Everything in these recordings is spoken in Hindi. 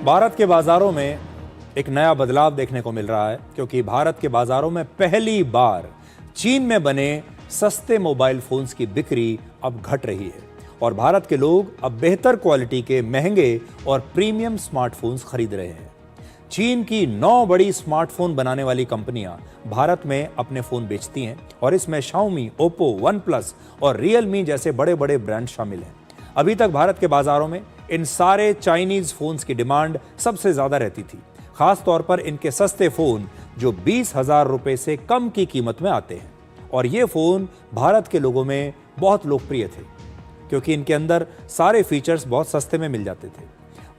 भारत के बाजारों में एक नया बदलाव देखने को मिल रहा है, क्योंकि भारत के बाजारों में पहली बार चीन में बने सस्ते मोबाइल फोन्स की बिक्री अब घट रही है और भारत के लोग अब बेहतर क्वालिटी के महंगे और प्रीमियम स्मार्टफोन्स खरीद रहे हैं। चीन की 9 बड़ी स्मार्टफोन बनाने वाली कंपनियां भारत में अपने फोन बेचती हैं और इसमें शाओमी, ओप्पो, वन प्लस और रियलमी जैसे बड़े बड़े ब्रांड शामिल हैं। अभी तक भारत के बाजारों में इन सारे चाइनीज फोन्स की डिमांड सबसे ज्यादा रहती थी, खास तौर पर इनके सस्ते फोन जो 20,000 रुपए से कम की कीमत में आते हैं। और ये फोन भारत के लोगों में बहुत लोकप्रिय थे क्योंकि इनके अंदर सारे फीचर्स बहुत सस्ते में मिल जाते थे।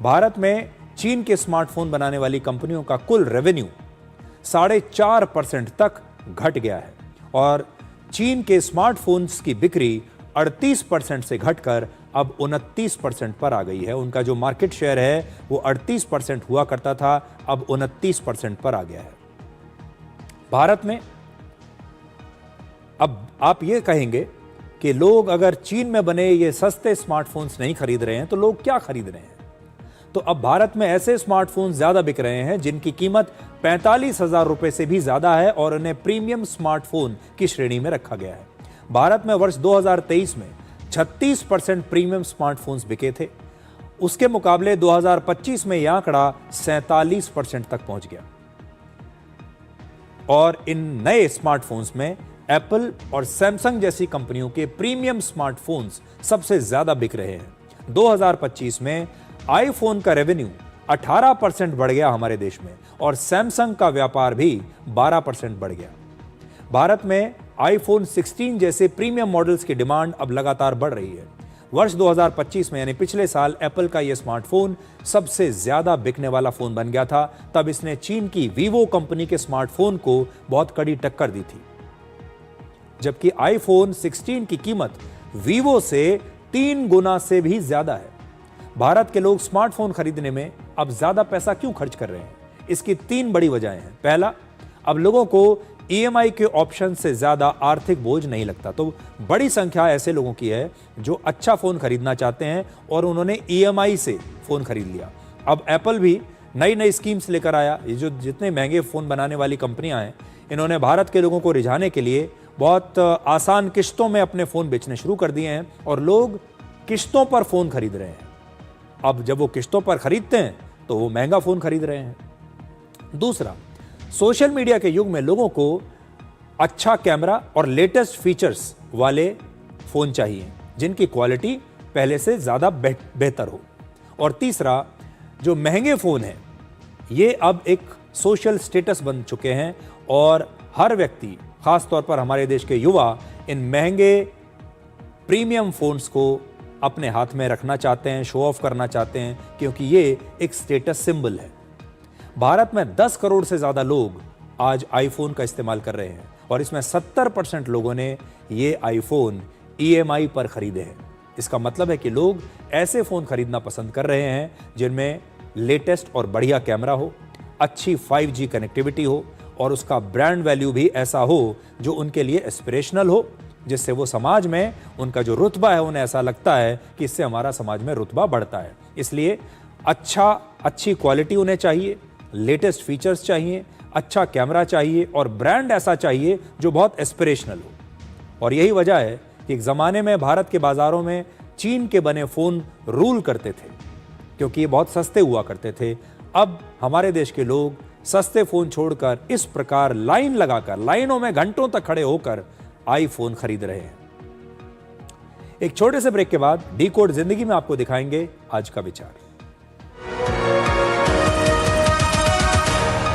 भारत में चीन के स्मार्टफोन बनाने वाली कंपनियों का कुल रेवेन्यू 4.5% तक घट गया है और चीन के स्मार्टफोन्स की बिक्री 38% से घटकर अब 29% पर आ गई है। उनका जो मार्केट शेयर है वो 38% हुआ करता था, अब 29% पर आ गया है। भारत में अब आप ये कहेंगे कि लोग अगर चीन में बने ये सस्ते स्मार्टफोन्स नहीं खरीद रहे हैं तो लोग क्या खरीद रहे हैं? तो अब भारत में ऐसे स्मार्टफोन ज्यादा बिक रहे हैं जिनकी कीमत 45,000 रुपए से भी ज्यादा है और उन्हें प्रीमियम स्मार्टफोन की श्रेणी में रखा गया है। भारत में वर्ष 2023 में 36% प्रीमियम स्मार्टफोन्स बिके थे। उसके मुकाबले 2025 में यह आंकड़ा 47% तक पहुंच गया और इन नए स्मार्टफोन्स में एप्पल और सैमसंग जैसी कंपनियों के प्रीमियम स्मार्टफोन्स सबसे ज्यादा बिक रहे हैं। 2025 में आईफोन का रेवेन्यू 18% बढ़ गया हमारे देश में और सैमसंग का व्यापार भी 12% बढ़ गया। भारत में आईफोन 16 जैसे प्रीमियम मॉडल्स की डिमांड अब लगातार बढ़ रही है। वर्ष 2025 में यानी पिछले साल एप्पल का यह स्मार्टफोन सबसे ज्यादा बिकने वाला फोन बन गया था। तब इसने चीन की वीवो कंपनी के स्मार्टफोन को बहुत कड़ी टक्कर दी थी, जबकि आईफोन 16 की कीमत वीवो से 3 गुना से भी ज्यादा है। भारत के लोग स्मार्टफोन खरीदने में अब ज्यादा पैसा क्यों खर्च कर रहे हैं? इसकी 3 बड़ी वजहें हैं। पहला, अब लोगों को ईएमआई के ऑप्शन से ज्यादा आर्थिक बोझ नहीं लगता। तो बड़ी संख्या ऐसे लोगों की है जो अच्छा फोन खरीदना चाहते हैं और उन्होंने ईएमआई से फोन खरीद लिया। अब एप्पल भी नई नई स्कीम्स लेकर आया। ये जो जितने महंगे फोन बनाने वाली कंपनियां हैं, इन्होंने भारत के लोगों को रिझाने के लिए बहुत आसान किश्तों में अपने फोन बेचने शुरू कर दिए हैं और लोग किश्तों पर फोन खरीद रहे हैं। अब जब वो किश्तों पर खरीदते हैं तो वो महंगा फोन खरीद रहे हैं। दूसरा, सोशल मीडिया के युग में लोगों को अच्छा कैमरा और लेटेस्ट फीचर्स वाले फोन चाहिए जिनकी क्वालिटी पहले से ज्यादा बेहतर हो। और तीसरा, जो महंगे फोन हैं ये अब एक सोशल स्टेटस बन चुके हैं और हर व्यक्ति, खास तौर पर हमारे देश के युवा, इन महंगे प्रीमियम फोन्स को अपने हाथ में रखना चाहते हैं, शो ऑफ करना चाहते हैं, क्योंकि ये एक स्टेटस सिंबल है। भारत में 10 करोड़ से ज्यादा लोग आज आईफोन का इस्तेमाल कर रहे हैं और इसमें 70% लोगों ने ये आईफोन ईएमआई पर खरीदे हैं। इसका मतलब है कि लोग ऐसे फोन खरीदना पसंद कर रहे हैं जिनमें लेटेस्ट और बढ़िया कैमरा हो, अच्छी 5G कनेक्टिविटी हो और उसका ब्रांड वैल्यू भी ऐसा हो जो उनके लिए एस्पिरेशनल हो, जिससे वो समाज में उनका जो रुतबा है उन्हें ऐसा लगता है कि इससे हमारा समाज में रुतबा बढ़ता है। इसलिए अच्छी क्वालिटी उन्हें चाहिए, लेटेस्ट फीचर्स चाहिए, अच्छा कैमरा चाहिए और ब्रांड ऐसा चाहिए जो बहुत एस्पिरेशनल हो। और यही वजह है कि एक ज़माने में भारत के बाज़ारों में चीन के बने फ़ोन रूल करते थे क्योंकि ये बहुत सस्ते हुआ करते थे। अब हमारे देश के लोग सस्ते फ़ोन छोड़कर इस प्रकार लाइन लगाकर, लाइनों में घंटों तक खड़े होकर आईफोन खरीद रहे हैं। एक छोटे से ब्रेक के बाद डी कोड जिंदगी में आपको दिखाएंगे आज का विचार।